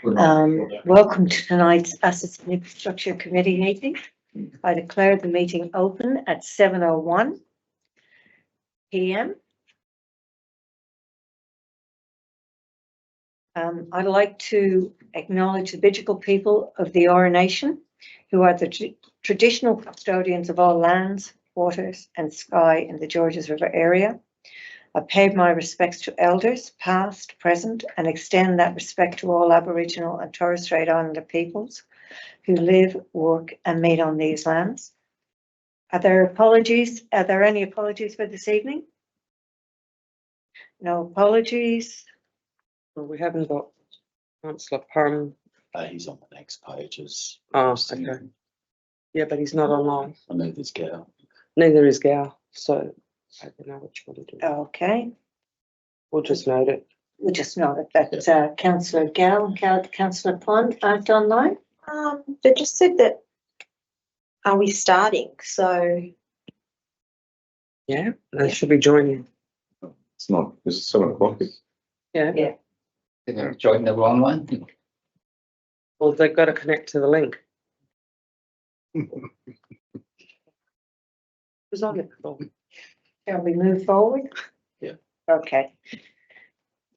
Welcome to tonight's Assets and Infrastructure Committee meeting. I declare the meeting open at 7:01 p.m. I'd like to acknowledge the Bidjigal people of the Eora Nation, who are the traditional custodians of all lands, waters and sky in the Georges River area. I pay my respects to elders, past, present, and extend that respect to all Aboriginal and Torres Strait Islander peoples who live, work and meet on these lands. Are there apologies? Are there any apologies for this evening? No apologies. Well, we haven't got Councillor Parham. He's on the next pages. Oh, okay. Yeah, but he's not online. I know this girl. Neither is Gal, so I don't know what you want to do. Okay, We'll just note it. we just know that Councillor Gall and Councillor Pond aren't online. They just said that, are we starting? So Yeah, they should be joining. It's not, it's 7 o'clock. Yeah. Yeah. They've joined the wrong one. Well, they've got to connect to the link. Who's on it? Oh, Shall we move forward? Yeah. Okay.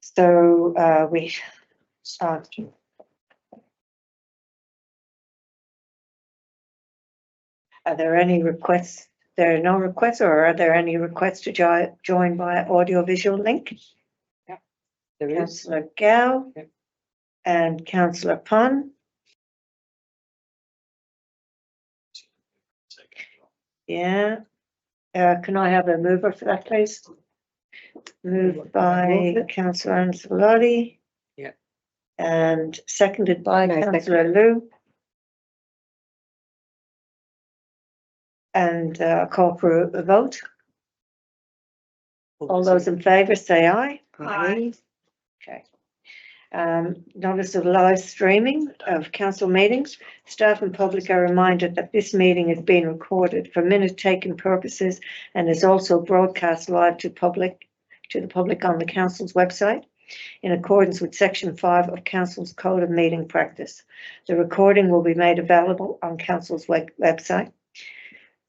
So we start. Are there any requests? There are no requests, or are there any requests to join by audio-visual link? there is. Councillor Gall Yep. and Councillor Pun. Yeah. Can I have a mover for that, please? Moved by Councillor Ancelotti. Yeah. And seconded by No, Councillor Liu. And call for a vote. All those in favour say aye. Aye. Okay. Notice of live streaming of council meetings. Staff and public are reminded that this meeting is being recorded for minute-taking purposes and is also broadcast live to the public on the council's website in accordance with Section 5 of Council's Code of Meeting Practice. The recording will be made available on council's website.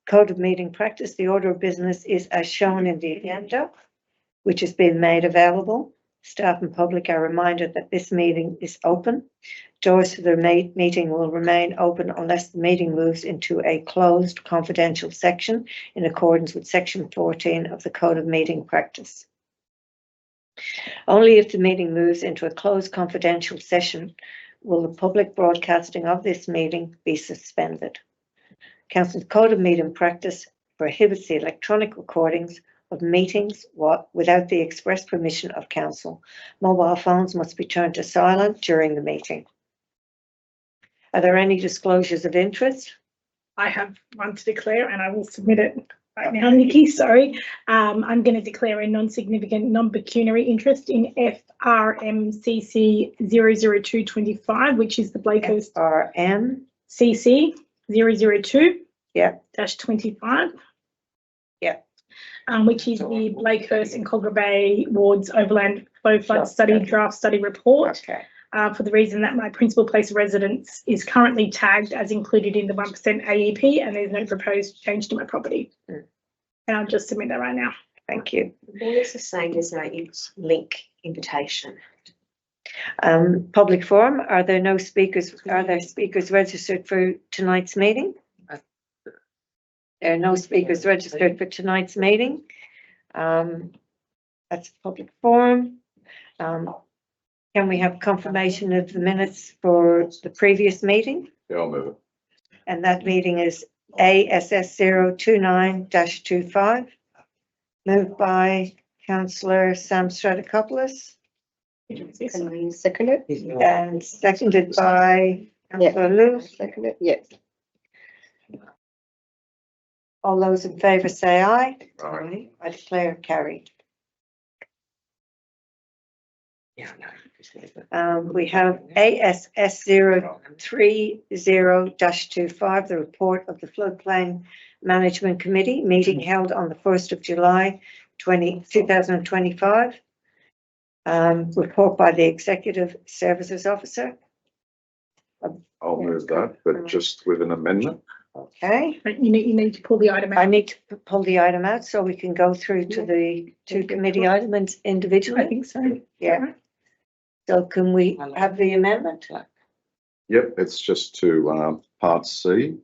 Code of Meeting Practice, the order of business is as shown in the agenda, which has been made available. Staff and public are reminded that this meeting is open. Doors to the meeting will remain open unless the meeting moves into a closed confidential section in accordance with Section 14 of the Code of Meeting Practice. Only if the meeting moves into a closed confidential session will the public broadcasting of this meeting be suspended. Council's Code of Meeting Practice prohibits the electronic recordings of meetings without the express permission of council. Mobile phones must be turned to silent during the meeting. Are there any disclosures of interest? I have one to declare and I will submit it right now, Nikki, sorry. I'm going to declare a non-significant non-pecuniary interest in FRMCC 00225, which is the Blakehurst RM. CC 002 Yeah. -25. Yeah. Which is the Blakehurst and Cogra Bay wards overland flow flood study draft study report. Okay. For the reason that my principal place of residence is currently tagged as included in the 1% AEP and there's no proposed change to my property. And I'll just submit that right now. Thank you. This is saying there's no link invitation. Public forum. Are there no speakers? Are there speakers registered for tonight's meeting? There are no speakers registered for tonight's meeting. That's public forum. Can we have confirmation of the minutes for the previous meeting? Yeah, I'll move it. And that meeting is ASS 029-25. Moved by Councillor Sam Stratokopoulos Can we second it? and seconded by Councillor Liu. Second it, yes. All those in favour say aye. Aye. I declare carried. Yeah, no. We have ASS 030-25, the report of the Floodplain Management Committee meeting held on the 1st of July 2025. Report by the Executive Services Officer. I'll move that, but just with an amendment. Okay, You need to pull the item I out. need to pull the item out so we can go through to the two committee items I individually. think so. Yeah. So can we have the amendment? Yep, it's just to part C,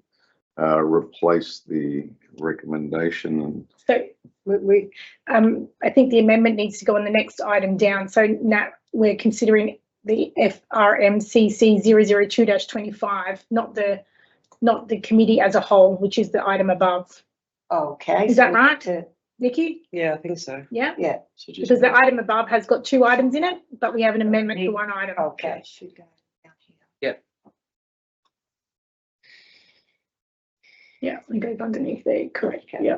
replace the recommendation and So We, I think the amendment needs to go on the next item down. So Nat, we're considering the FRMCC 002-25, not the committee as a whole, which is the item above. okay. Is so that we right? need to- Nikki? Yeah, I think so. Yeah? Yeah, So just Because the item above has got two items in it, but we have an amendment to one item. okay. Yeah, it goes underneath there, correct, yeah.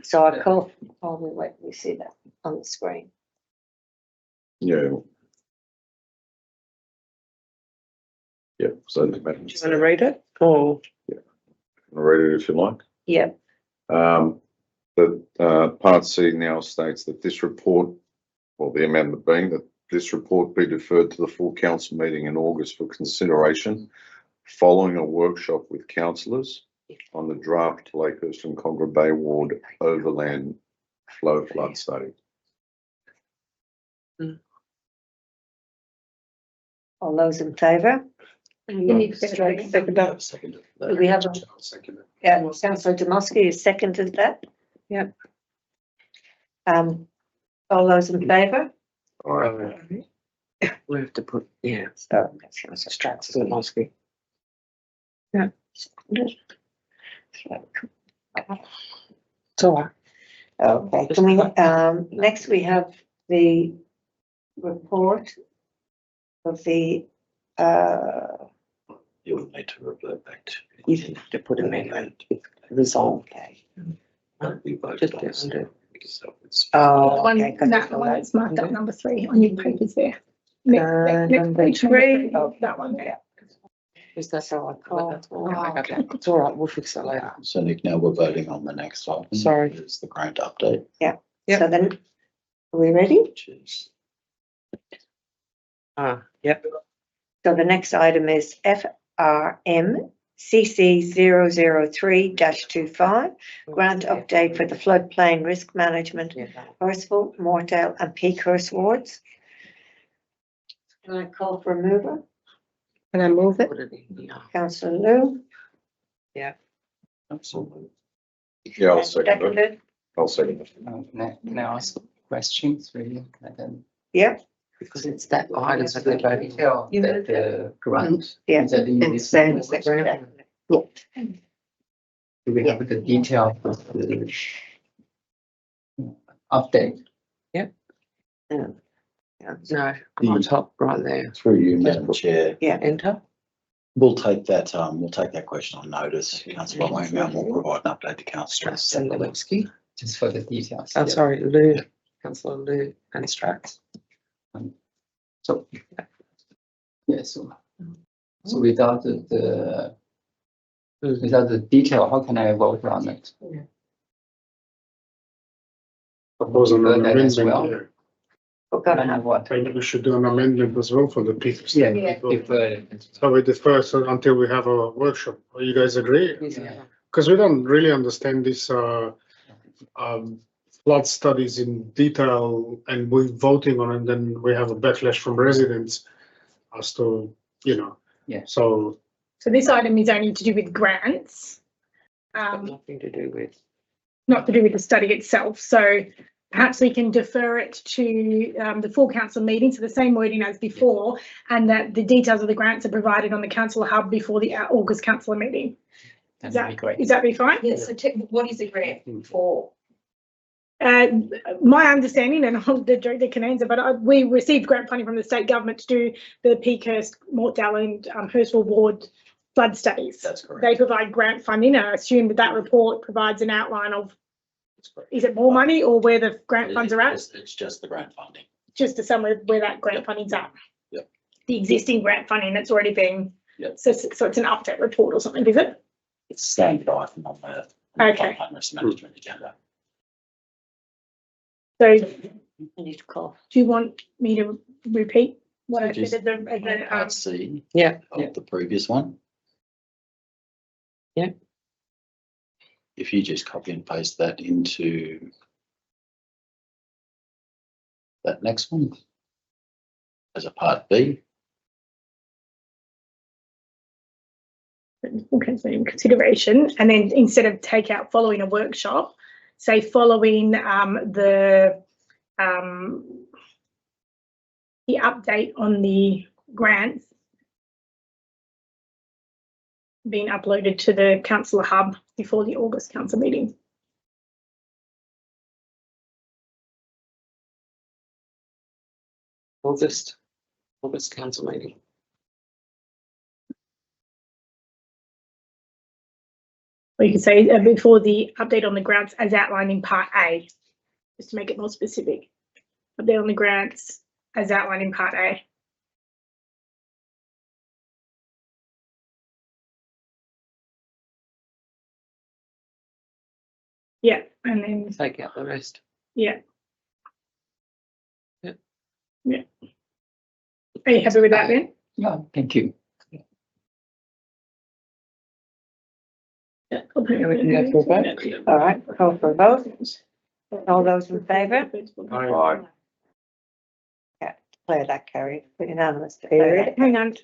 So I call, wait, we see that on the screen. yeah. Yep, so the Do amendment. you want to read it? Or Read it if you like. Yeah, The part C now states that this report, or the amendment being that this report be deferred to the full council meeting in August for consideration following a workshop with councillors on the draft Lakehurst and Conger Bay Ward overland flow flood study. all those in favour? You need to second up. Do we have a, yeah, councillor Demoski has seconded that. Yep. All those in favour? All right, We have to put, yeah, So that's councillor Strax and Mosky. It's all right. Okay, can we, next we have the report of the, you would need to revert back to. You didn't have to put amendment, resolve. okay. We voted Just on get this, under. so it's- Oh, One, okay. 'cause that it's one all that's marked up number 3 on your papers there. Next Number page, three. that one, Yeah. Is that so I call? Oh, Okay, it's all right, we'll fix that later. So Nick, now we're voting on the next item. Sorry. It's the grant update, Yep. So then, are we ready? which is Yep. So the next item is FRMCC 003-25, grant update for the floodplain risk management, Hurstville, Mortdale and Peakhurst wards. Can I call for a mover? Can I move it? Put it in here. Councillor Lou? absolutely. yeah, I'll second it. Seconded? I'll second it. Can I ask questions really? And then Yep, Because it's that item that we're voting. detail that the grant. Yeah. Is that in It's this same report? as the grant. Do we have the detail of the update? No, on top, right there. Through you, Madam Chair, Enter. we'll take that question on notice. Councillor Wang, and we'll provide an update to councillor. Strax and Lewski. Just for the details. I'm yeah. sorry, Lou, councillor Lou and Strax. So, yeah, so without without the detail, how can I vote on it? Propose an That as amendment well. here. we're gonna And have, what? Maybe we should do an amendment as well for the people. Yeah, if, So we defer until we have a workshop. You guys agree? yeah. Because we don't really understand this flood studies in detail and we're voting on it, and then we have a backlash from residents as to, Yeah. So so this item is only to do with grants. Got nothing to do with. Not to do with the study itself, so perhaps we can defer it to the full council meeting, so the same wording as before, and that the details of the grants are provided on the council hub before the August councillor meeting. That'd be great. Is that be fine? Yes, so what is the grant for? My understanding, and I'll the can answer, but we received grant funding from the state government to do the Peakhurst, Mortdale and Hurstville ward flood studies. That's correct. They provide grant funding. I assume that report provides an outline of, is it more money or where the grant funds are at? It's just the grant funding. Just a summary of where that grant funding's at. Yep. The existing grant funding that's already been. Yep. So it's an update report or something, is it? It's a standard item on the Okay. floodplain risk management agenda. So I need to call. Do you want me to repeat what I Just said at the, Part C Yeah, yeah. of the previous one. Yeah. If you just copy and paste that into that next one as a part B. okay, so in consideration, and then instead of take out following a workshop, say following the update on the grants being uploaded to the councillor hub before the August council meeting. August council meeting. Or you could say before the update on the grants as outlined in part A, just to make it more specific. Update on the grants as outlined in part A. Yeah, and then, Take out the rest. yeah. Yeah. Yeah. Are you happy with that then? Yeah, thank you. Yeah. we can go for a vote. All right, call for a vote. All those in favour? Aye. Declare that carried, unanimous. Declare that. Hang on.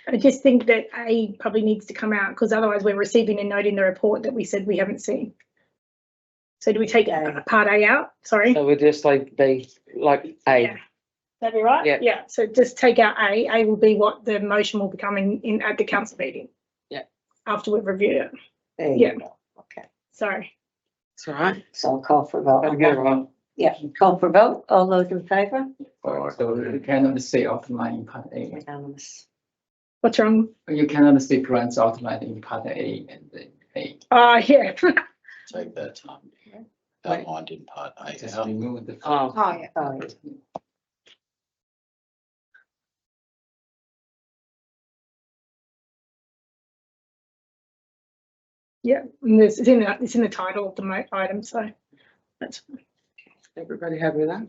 I just think that A probably needs to come out because otherwise we're receiving a note in the report that we said we haven't seen. So do we take part A out? Sorry. So we're just like A. Yeah. That'd be right? Yeah. Yeah, so just take out A. A will be what the motion will be coming in at the council meeting. Yeah. After we've reviewed it. There Yeah. you go. Okay, Sorry. It's all right. so I'll call for a vote. Gotta get it right. Yeah, call for a vote. All those in favour? So you cannot say outline in part A. Unanimous. What's wrong? You cannot say grants outlined in part A and then A. Yeah. Take that outlined in part A Just out. remove the. Oh, Oh, yeah. Oh, yeah. Yeah, and it's in the title of the item, so that's everybody happy with that?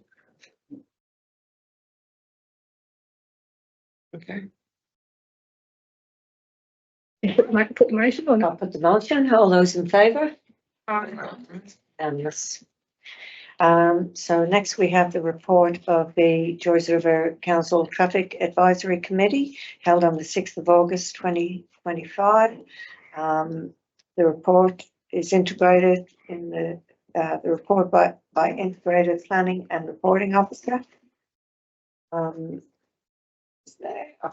Okay. put the motion or I'll not. put the motion. All those in favour? Unanimous. So next we have the report of the Joyce River Council Traffic Advisory Committee held on the 6th of August 2025. The report is integrated in the report by Integrated Planning and Reporting Officer. I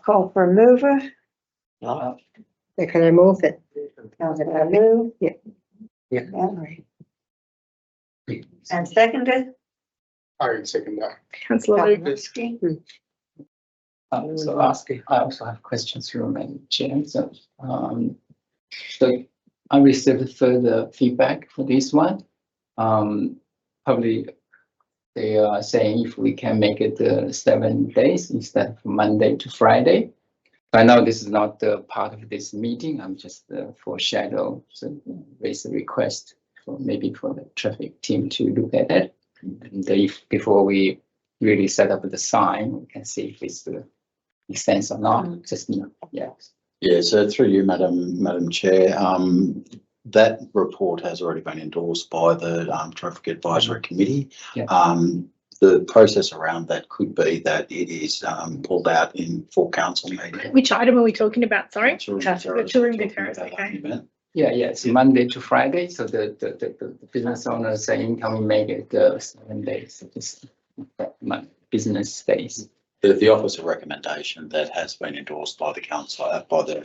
call for a mover. Can I move it? Councillor Lou. Yeah. Yeah. And seconded. I second that. Councillor Lou. Kowalski. So I also have questions from Madam Chair. So I received further feedback for this one. Probably they are saying if we can make it 7 days instead of Monday to Friday. I know this is not part of this meeting. I'm just foreshadow, so raise a request for maybe for the traffic team to look at it. And if before we really set up the sign, we can see if it's makes sense or not. Just yeah. Yeah, so through you, Madam Chair, that report has already been endorsed by the Traffic Advisory Committee. Yeah. The process around that could be that it is pulled out in full council meeting. Which item are we talking about? Sorry. Tourism Tourism Terrace, okay. Yeah, it's Monday to Friday, so the business owner is saying, can we make it 7 days? This business days. The Office of Recommendation that has been endorsed by the council, by the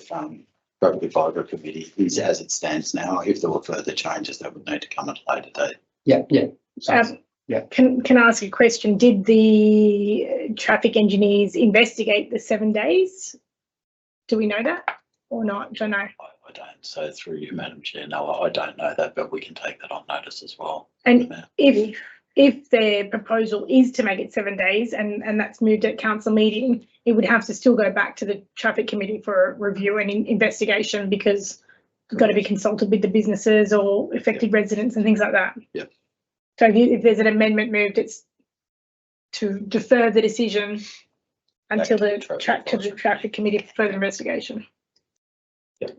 Traffic Advisory Committee is as it stands now. If there were further changes, that would need to come at a later date. Yeah. Can I ask a question? Did the traffic engineers investigate the 7 days? Do we know that or not? Don't know. I don't. So through you, Madam Chair, no, I don't know that, but we can take that on notice as well. And if their proposal is to make it 7 days and that's moved at council meeting, it would have to still go back to the traffic committee for review and investigation because it's got to be consulted with the businesses or affected residents and things like that. Yep. So if there's an amendment moved, it's to defer the decision until Back the to the traffic to the advisory. traffic committee for further investigation. Yeah,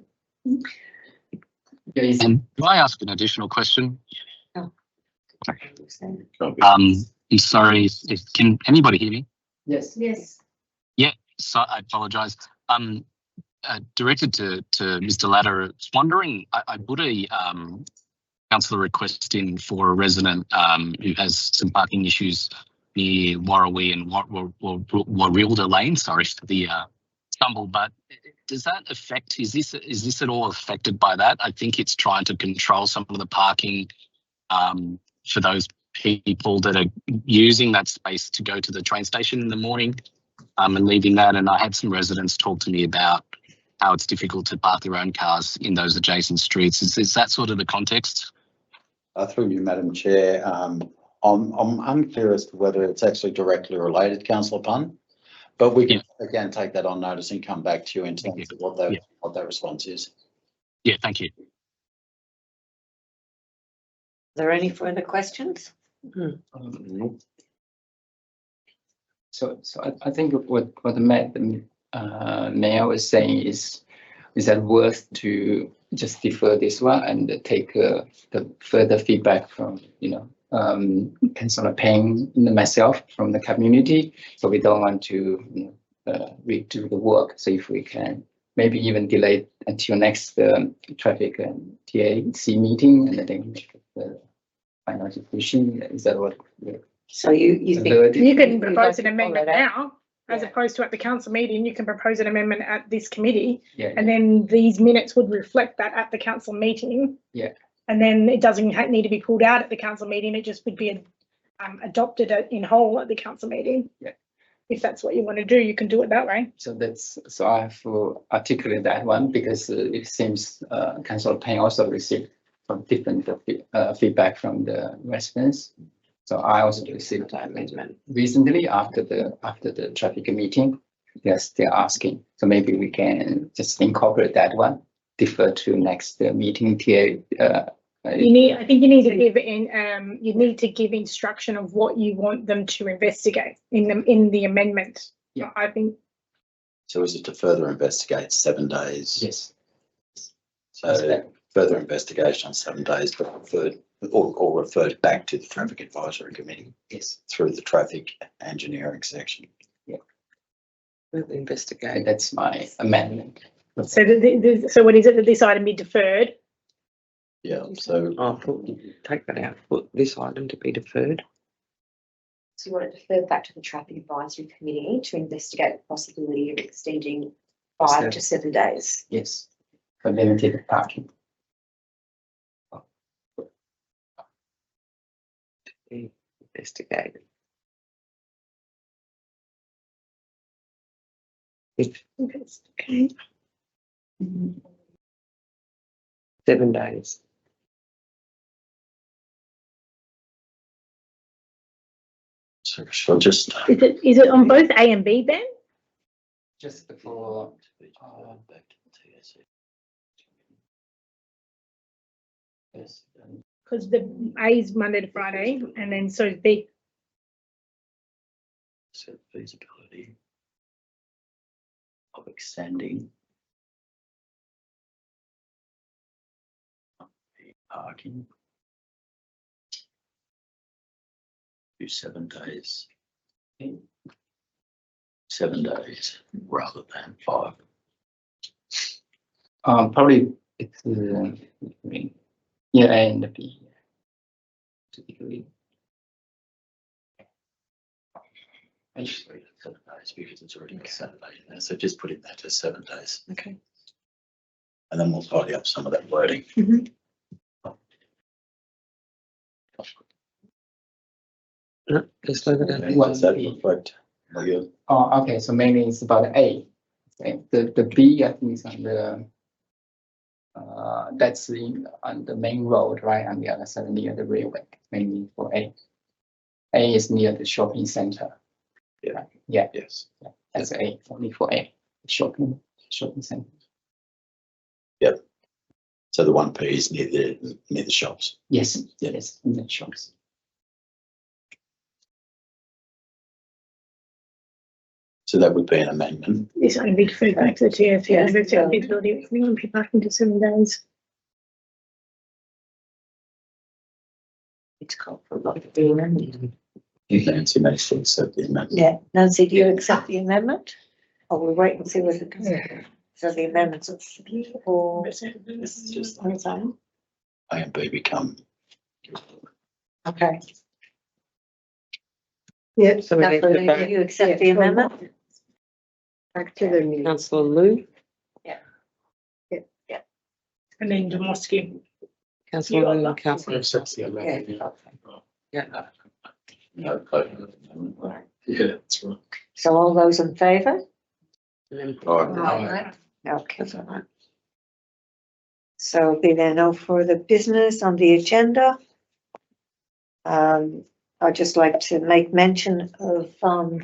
is- Can I ask an additional question? Can't be- I'm sorry, can anybody hear me? yes. Yes. So I apologize. Directed to Mr. Latter, I was wondering, I put a councillor request in for a resident who has some parking issues near Warrawee and Warrilda Lane. Sorry for the stumble, but does that affect, is this at all affected by that? I think it's trying to control some of the parking for those people that are using that space to go to the train station in the morning and leaving that. And I had some residents talk to me about how it's difficult to park their own cars in those adjacent streets. Is that sort of the context? Through you, Madam Chair, I'm unclear as to whether it's actually directly related, councillor Pun, but we can again take that on notice and come back to you in terms of what that response is. Yeah, thank you. Are there any further questions? So I think what the mayor was saying is that worth to just defer this one and take the further feedback from Councillor Payne and myself from the community. So we don't want to redo the work. So if we can maybe even delay until next traffic and TAC meeting, and then make the final decision. Is that what? So you think You can You'd propose like an to amendment follow that? now, as Yeah. opposed to at the council meeting. You can propose an amendment at this committee, Yeah. and then these minutes would reflect that at the council meeting. Yeah. And then it doesn't need to be pulled out at the council meeting. It just would be adopted in whole at the council meeting. Yeah. If that's what you want to do, you can do it that way. So I have to articulate that one because it seems Councillor Payne also received from different feedback from the residents. So I also received amendment recently after the traffic meeting. Yes, they're asking. So maybe we can just incorporate that one, defer to next meeting. I think you need to give instruction of what you want them to investigate in the amendment. Yeah. I think So is it to further investigate 7 days? Yes. So further investigation on 7 days, but referred back to the Traffic Advisory Committee Yes. through the traffic engineering section. We'll investigate. That's my amendment. so. So what is it that this item be deferred? Yeah, so Take that out. Put this item to be deferred. So you want to defer back to the traffic advisory committee to investigate the possibility of extending 5 to 7 days. Yes. For limited parking. Investigate. Okay. 7 days. so she'll just. Is it on both A and B then? Just for Back to the TAC. yes. Because the A is Monday to Friday, and then so is B. So feasibility of extending the parking to 7 days. 7 days rather than 5. Probably it's A and B. Typically. Actually, 7 days because it's already a Saturday in there. So just put in that as 7 days. Okay. And then we'll tidy up some of that wording. No, just leave it at that. What? Does that reflect? Oh, okay. So mainly it's about A. Okay. The B, I think, is on the that's on the main road, right, on the other side near the railway. Mainly for A. A is near the shopping center. Yeah. Right? Yeah, Yes. that's A. Only for A. Shopping center. So the 1P is near the shops. Yes. Yeah. Yes. In the shops. So that would be an amendment. This only be deferred back to the chair if you Yes. have feasibility of bringing people back into 7 days. It's called for a lot of the amendment. Nancy may still accept the amendment. Yeah, Nancy, do you accept the amendment? Or we'll wait and see what it comes. So the amendments or This is just on its own? A and B become. Okay. Yeah, so we need Councillor to Lou, back, do you accept the amendment? back to the councillor Lou, And then Demosky. councillor Lou and councillor. Accepts the amendment. Yeah. No vote on the amendment, right? Yeah, that's right. So all those in favour? Aye. Okay. So be there no further business on the agenda. I'd just like to make mention of our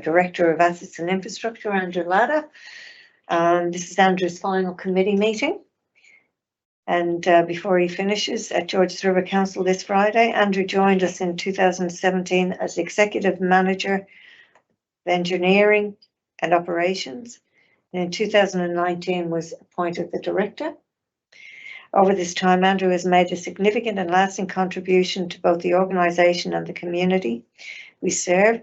Director of Assets and Infrastructure, Andrew Latta. This is Andrew's final committee meeting. And before he finishes at Georges River Council this Friday, Andrew joined us in 2017 as Executive Manager of Engineering and Operations. And in 2019 was appointed the Director. Over this time, Andrew has made a significant and lasting contribution to both the organisation and the community we serve.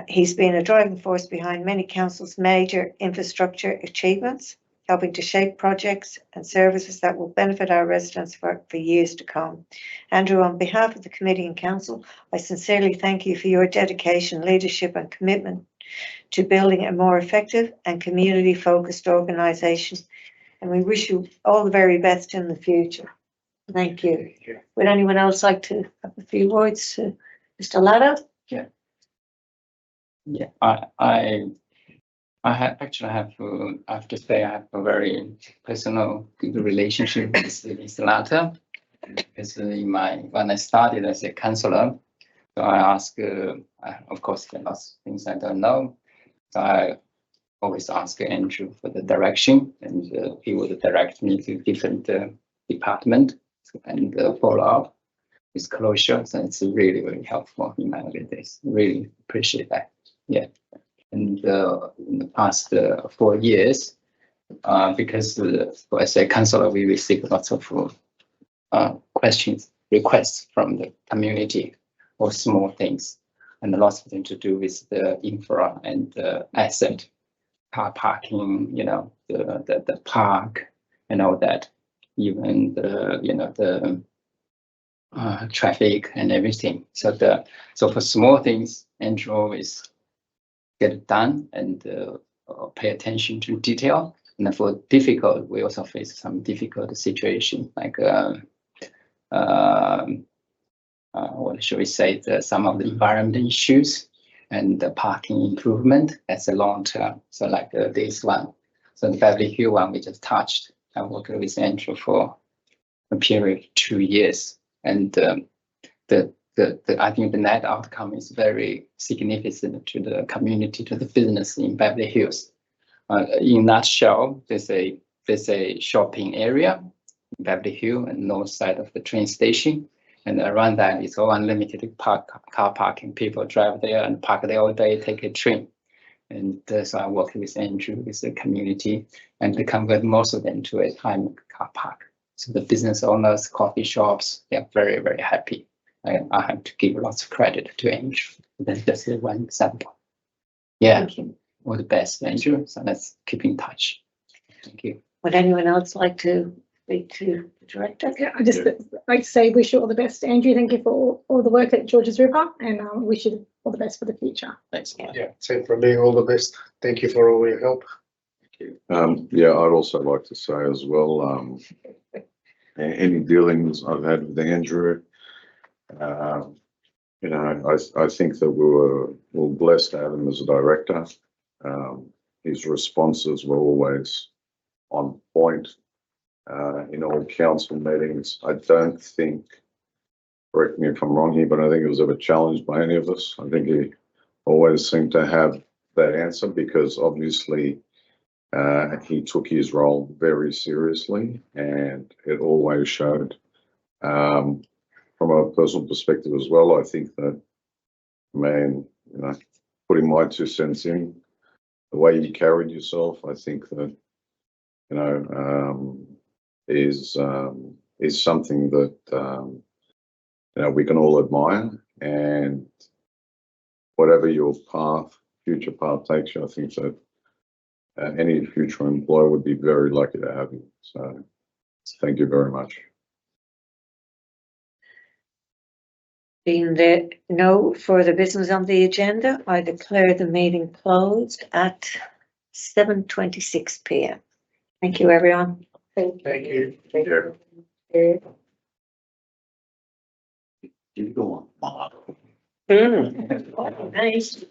He's been a driving force behind many councils' major infrastructure achievements, helping to shape projects and services that will benefit our residents for years to come. Andrew, on behalf of the committee and council, I sincerely thank you for your dedication, leadership and commitment to building a more effective and community-focused organisation. And we wish you all the very best in the future. Thank you. Would anyone else like to have a few words to Mr. Latta? Yeah, I have to say I have a very personal good relationship with Mr. Latta. Because when I started as a councillor, so I ask, of course, there are lots of things I don't know. So I always ask Andrew for the direction, and he would direct me to different department and follow up with closure. So it's really, really helpful in my early days. Really appreciate that. Yeah. And in the past 4 years, because as a councillor, we receive lots of requests from the community or small things, and lots of them to do with the infra and asset, car parking, the park and all that, even the traffic and everything. So for small things, Andrew always get it done and pay attention to detail. And for difficult, we also face some difficult situation, like what should we say? Some of the environmental issues and the parking improvement as a long term. So like this one, so the Beverly Hill one we just touched. I worked with Andrew for a period of 2 years, and I think the net outcome is very significant to the community, to the business in Beverly Hills. In a nutshell, there's a shopping area in Beverly Hills and north side of the train station, and around that it's all unlimited car parking. People drive there and park there all day, take a train. And so I work with Andrew, with the community, and to convert most of them to a time car park. So the business owners, coffee shops, they are very, very happy. I have to give lots of credit to Andrew. That's just one example. Yeah, Thank you. all the best, Andrew. So let's keep in touch. Thank you. Would anyone else like to speak to the Director? Yeah, I just like to say wish you all the best, Andrew. Thank you for all the work at Georges River, and wish you all the best for the future. Thanks. Yeah, same for me, all the best. Thank you for all your help. Yeah, I'd also like to say as well, any dealings I've had with Andrew, I think that we're blessed to have him as a director. His responses were always on point in all council meetings. I don't think, correct me if I'm wrong here, but I think it was ever challenged by any of us. I think he always seemed to have that answer, because obviously he took his role very seriously, and it always showed. from a personal perspective as well, I think that, man, you know, putting my 2 cents in, the way you carried yourself, I think that, you know, is something that, you know, we can all admire. And whatever your future path takes you, I think that any future employer would be very lucky to have you. So thank you very much. Being there no further business on the agenda, I declare the meeting closed at 7:26 PM. Thank you, everyone. Thank you. Thank you. You go on, Mark. Nice.